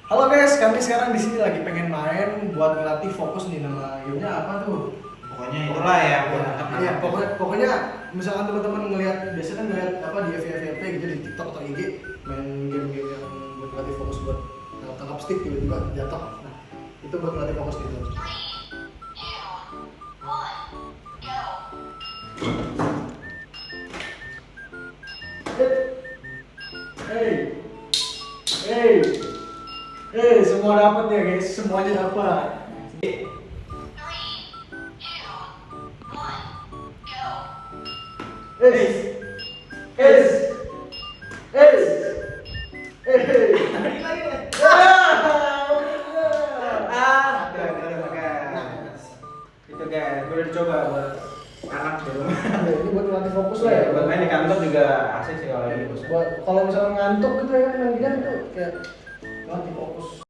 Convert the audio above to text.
Halo guys, kami sekarang di sini lagi pengen main buat ngelatih fokus nih. Nama gamenya apa tuh? Pokoknya itulah ya buat Iya, pokoknya misalkan teman-teman ngelihat biasanya kan ngelihat apa di FYP gitu di TikTok atau IG main game-game yang buat ngelatih fokus buat tangkap stick tiba-tiba jatuh. Nah, itu buat ngelatih fokus gitu. Hey, hey, hey, semua dapat ya guys, semuanya dapat. Itu guys, gue udah dicoba buat anak di rumah. Ini buat ngelatih fokus lah ya. Buat main di kantor juga asik sih kalau ini. Buat kalau misalnya ngantuk gitu ya kan, main game tuh kayak ngelatih fokus.